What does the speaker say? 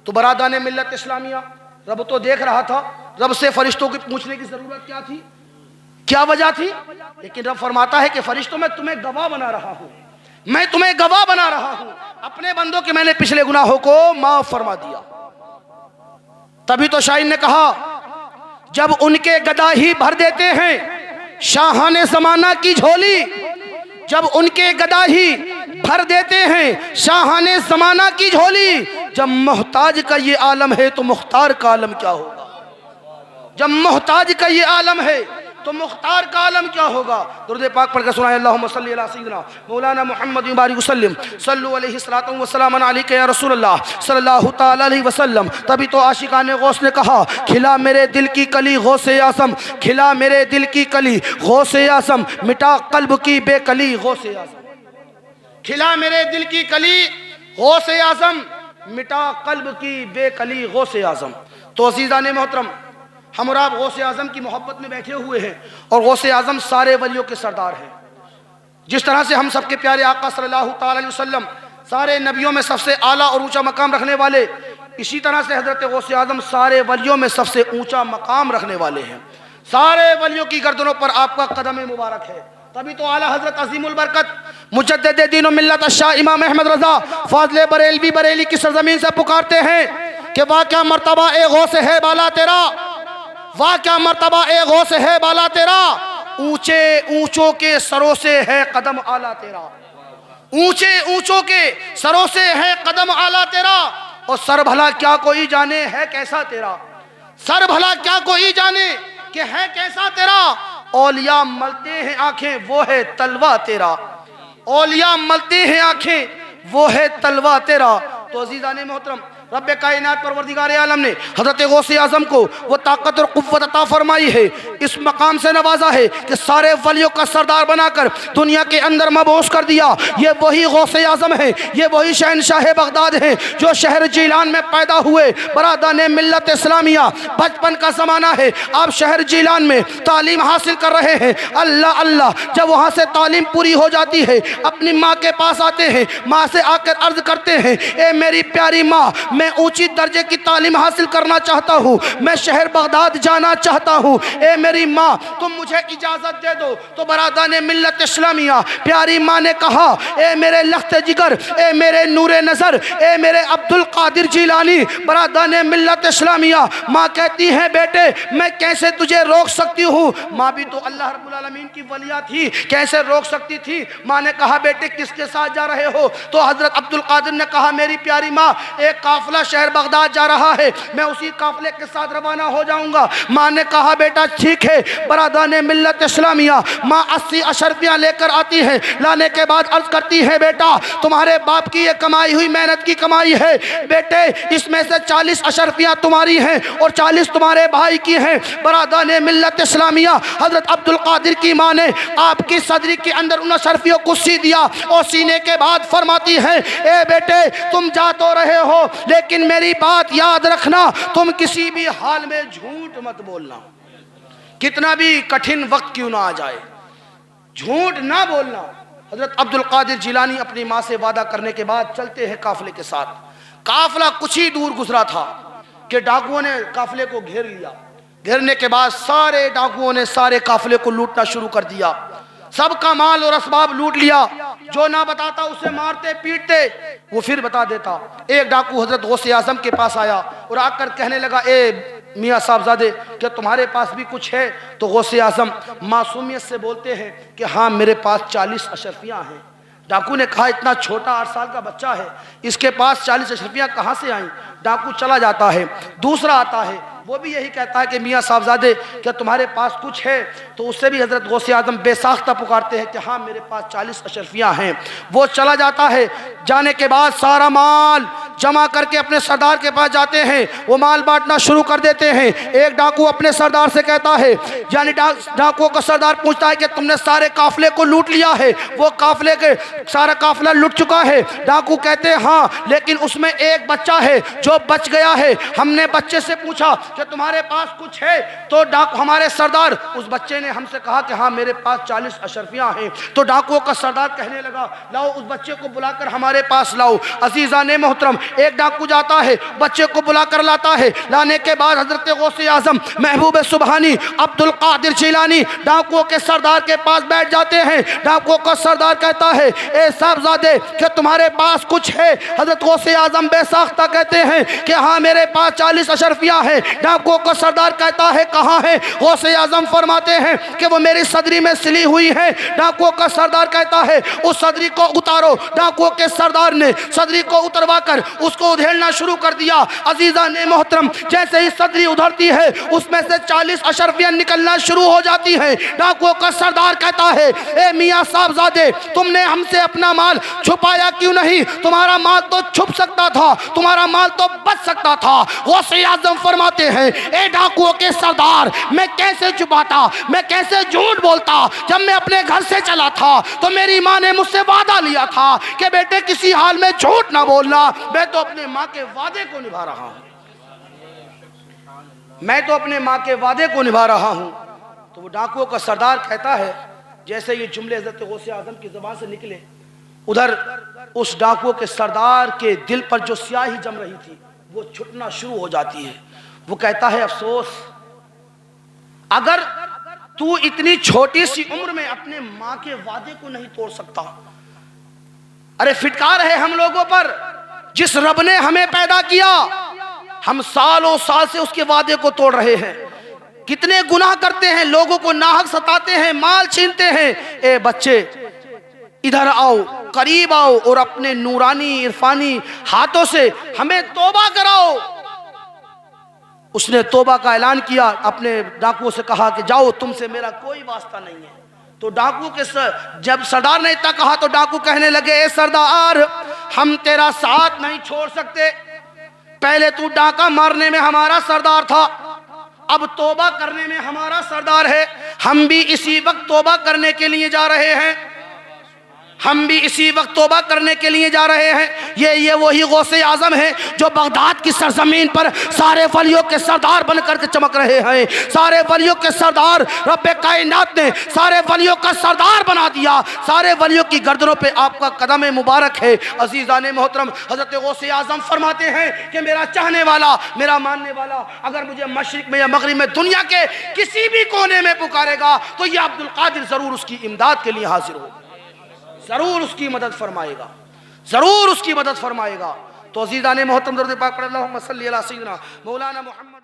तो बरादान मिल्लत इस्लामिया, रब तो देख रहा था, रब से फरिश्तों की पूछने की जरूरत क्या थी, क्या वजह थी? लेकिन रब फरमाता है कि फरिश्तों मैं तुम्हें गवाह बना रहा हूं, मैं तुम्हें गवाह बना रहा हूं, अपने बंदों के मैंने पिछले गुनाहों को माफ फरमा दिया। तभी तो शाइन ने कहा, जब उनके गदा ही भर देते हैं शाहाने ज़माना की झोली, जब उनके गदा ही भर देते हैं शाहाने ज़माना की झोली, जब मोहताज का ये आलम है तो मुख्तार का आलम क्या होगा, जब मोहताज का ये आलम है तो मुख्तार का आलम क्या होगा। दुरूद पाक पढ़कर सुनाए, अल्लाहुम्मा सल्ली अला सय्यिदिना मौलाना मुहम्मद बारिक वसल्लम सल्लु अलैहि सलातु व सलामन अलैका या रसूल अल्लाह सल्लल्लाहु तआला अलैहि वसल्लम। तभी तो आशिकाने गौस ने कहा, खिला मेरे दिल की कली गौसे आज़म, खिला मेरे दिल की कली गौसे आज़म, मिटा कल्ब की बेकली गौसे आज़म, खिला मेरे दिल की कली गौसे आज़म, मिटा कल्ब की बेकली गौसे आज़म। तो अज़ीज़ाने मोहतरम, हम और आप गौसे आज़म की मोहब्बत में बैठे हुए हैं और गौसे आज़म सारे वलियों के सरदार हैं। जिस तरह से हम सबके प्यारे आका सल्लल्लाहु अलैहि वसल्लम सारे नबियों में सबसे आला और ऊंचा मकाम रखने वाले, इसी तरह से हज़रत गौसे आज़म सारे वलियों में सबसे ऊंचा मकाम रखने वाले हैं। सारे वलियों की गर्दनों पर आपका कदम मुबारक है। तभी तो आला हज़रत अज़ीमुल बरकत मुजद्दिद दीन व मिल्लत शाह इमाम अहमद रज़ा फाज़िल बरेलवी बरेली की सरज़मीन से पुकारते हैं कि वाह क्या मर्तबा ए गौसे है बाला तेरा, वाह क्या मर्तबा ए गौसे है बाला तेरा, ऊंचे ऊंचों के सरों से है कदम आला तेरा, ऊंचे ऊंचों के सरों से है कदम आला तेरा, और सर भला क्या कोई जाने है कैसा तेरा, सर भला क्या कोई जाने कि है कैसा तेरा, औलिया मलते हैं आंखें वो है तलवा तेरा, औलिया मलते हैं आंखें वो है तलवा तेरा। तो अज़ीज़ाने मोहतरम, रब्बे कायनात परवरदिगार आलम ने हज़रत गौसे आज़म को वो ताकत और क़ुव्वत अता फरमाई है, इस मकाम से नवाजा है कि सारे वलियों का सरदार बनाकर दुनिया के अंदर मबूस कर दिया। ये वही गौसे आज़म है, ये वही शहनशाह बगदाद है जो शहर जीलान में पैदा हुए। बरादाने मिल्लत इस्लामिया, बचपन का ज़माना है, आप शहर जीलान में तालीम हासिल कर रहे हैं। अल्लाह अल्लाह, जब वहाँ से तालीम पूरी हो जाती है अपनी माँ के पास आते हैं, माँ से आकर अर्ज़ करते हैं, ए मेरी प्यारी माँ, मैं ऊंची दर्जे की तालीम हासिल करना चाहता हूँ, मैं शहर बगदाद जाना चाहता हूँ, ए मेरी माँ तुम मुझे इजाज़त दे दो। तो बरादाने मिल्लत इस्लामिया प्यारी माँ ने कहा, ए मेरे लख्त जिगर, ए मेरे नूरे नज़र, ए मेरे अब्दुल कादिर जिलानी। बरादाने मिल्लत इस्लामिया माँ कहती है, बेटे मैं कैसे तुझे रोक सकती हूँ। माँ भी तो अल्लाह रब्बुल आलमीन की वलिया थी, कैसे रोक सकती थी। माँ ने कहा, बेटे किसके साथ जा रहे हो? तो हज़रत अब्दुल कादिर ने कहा, मेरी प्यारी माँ एक काफिला शहर बगदाद जा रहा है, मैं उसी काफिले के साथ रवाना हो जाऊंगा। माँ ने कहा, बेटा ठीक है। बरादाने मिल्लत इस्लामिया माँ 80 अशरफियाँ लेकर आती है, लाने के बाद अर्ज करती है, बेटा तुम्हारे बाप की ये कमाई हुई मेहनत की कमाई है, बेटे इसमें से 40 अशरफियाँ तुम्हारी हैं और 40 तुम्हारे भाई की हैं। बरादाने मिल्लत इस्लामिया हज़रत अब्दुल कादिर की माँ ने आपकी सदरी के अंदर उन अशरफियों को सी दिया और सीने के बाद फरमाती है, ए बेटे तुम जा तो रहे हो लेकिन मेरी बात याद रखना, तुम किसी भी हाल में झूठ मत बोलना, कितना भी कठिन वक्त क्यों ना आ जाए, झूठ ना बोलना। हजरत अब्दुल कादिर जिलानी अपनी माँ से वादा करने के बाद चलते हैं काफिले के साथ। काफिला कुछ ही दूर गुजरा था कि डाकुओं ने काफिले को घेर लिया। घेरने के बाद सारे डाकुओं ने सारे काफिले को लूटना शुरू कर दिया, सबका माल और असबाब लूट लिया। जो ना बताता उसे मारते पीटते, वो फिर बता देता। एक डाकू हजरत गौसे आज़म के पास आया और आकर कहने लगा, ए मियाँ साहबजादे क्या तुम्हारे पास भी कुछ है? तो गौसे आज़म मासूमियत से बोलते हैं कि हाँ मेरे पास 40 अशरफियाँ हैं। डाकू ने कहा, इतना छोटा 8 साल का बच्चा है, इसके पास 40 अशरफियाँ कहाँ से आईं? डाकू चला जाता है। दूसरा आता है, वो भी यही कहता है कि मियाँ साहबजादे क्या तुम्हारे पास कुछ है? तो उससे भी हज़रत गौसे आज़म बेसाख्ता पुकारते हैं कि हाँ मेरे पास 40 अशरफियाँ हैं। वो चला जाता है। जाने के बाद सारा माल जमा करके अपने सरदार के पास जाते हैं, वो माल बांटना शुरू कर देते हैं। एक डाकू अपने सरदार से कहता है, यानी डाकुओं का सरदार पूछता है कि तुमने सारे काफिले को लूट लिया है? वो काफिले के सारा काफिला लूट चुका है। डाकू कहते हैं हाँ, लेकिन उसमें एक बच्चा है जो बच गया है। हमने बच्चे से पूछा कि तुम्हारे पास कुछ है? तो डाकू हमारे सरदार, उस बच्चे ने हमसे कहा कि हाँ मेरे पास 40 अशरफियाँ हैं। तो डाकुओं का सरदार कहने लगा, लाओ उस बच्चे को बुलाकर हमारे पास लाओ। अजीज़ाने मोहतरम, एक डाकू जाता है, बच्चे को बुला कर लाता है। लाने के बाद हजरत गौसे आजम महबूब सुबहानी अब्दुल कादिर जिलानी डाकुओं के सरदार के पास बैठ जाते हैं। डाकुओं का सरदार कहता है, ए साहबजादे कि तुम्हारे पास कुछ है? हजरत गौसे आजम बेसाख्ता कहते हैं कि हाँ मेरे पास 40 अशरफियाँ हैं। डाकुओं का सरदार कहता है कहाँ है? गौसे आजम फरमाते हैं कि वो मेरी सदरी में सिली हुई है। डाकुओं का सरदार कहता है उस सदरी को उतारो। डाकुओं के सरदार ने सदरी को उतरवा कर उसको उधेड़ना शुरू कर दिया। अजीजा ने मोहतरम, जैसे ही सदरी उधरती है उसमें से 40 अशरफियाँ निकलना शुरू हो जाती हैं। डाकुओं का सरदार कहता है, ए मियाँ साहबजादे तुमने हमसे अपना माल छुपाया क्यों नहीं? तुम्हारा माल तो छुप सकता था, तुम्हारा माल तो बच सकता था। गौसे आजम फरमाते हैं, ए डाकुओं के सरदार मैं कैसे छुपाता, मैं कैसे झूठ बोलता? जब मैं अपने घर से चला था तो मेरी माँ ने मुझसे वादा लिया था कि बेटे किसी हाल में झूठ ना बोलना। मैं तो अपने माँ के वादे को निभा रहा हूँ, मैं तो अपने माँ के वादे को निभा रहा हूँ। तो वो डाकुओं का सरदार कहता है, जैसे ये जुमले हज़रत गौसे आज़म की ज़बान से निकले, उधर उस डाकुओं के सरदार के दिल पर जो स्याही जम रही थी वो छुटना शुरू हो जाती है। वो कहता है, अफसोस अगर तू इतनी छोटी सी उम्र में अपने माँ के वादे को नहीं तोड़ सकता। अरे फिटकार है हम लोगों पर, जिस रब ने हमें पैदा किया हम सालों साल से उसके वादे को तोड़ रहे हैं। कितने गुनाह करते हैं, लोगों को नाहक सताते हैं, माल छीनते हैं। ए बच्चे इधर आओ, करीब आओ और अपने नूरानी इरफानी हाथों से हमें तौबा कराओ। उसने तौबा का ऐलान किया, अपने डाकुओं से कहा कि जाओ तुमसे मेरा कोई वास्ता नहीं है। तो डाकू के जब सरदार ने इतना कहा तो डाकू कहने लगे, ए सरदार हम तेरा साथ नहीं छोड़ सकते। पहले तू डाका मारने में हमारा सरदार था, अब तौबा करने में हमारा सरदार है। हम भी इसी वक्त तौबा करने के लिए जा रहे हैं, हम भी इसी वक्त तौबा करने के लिए जा रहे हैं। ये वही गौसे आजम है जो बगदाद की सरजमीन पर सारे वलियों के सरदार बनकर के चमक रहे हैं। सारे वलियों के सरदार रब्बे कायनात ने सारे वलियों का सरदार बना दिया। सारे वलियों की गर्दनों पे आपका कदम मुबारक है। अजीज़ान मोहतरम, हज़रत गौसे आजम फरमाते हैं कि मेरा चाहने वाला, मेरा मानने वाला अगर मुझे मशरिक में या मगरिब में दुनिया के किसी भी कोने में पुकारेगा तो ये अब्दुल कादिर ज़रूर उसकी इमदाद के लिए हाजिर होगा, जरूर उसकी मदद फरमाएगा, जरूर उसकी मदद फरमाएगा। तो अज़ीज़ान मोहतरम, दरूद पाक पढ़ अल्लाहुम्मा सल्ली अला सय्यिदना मौलाना मुहम्मद।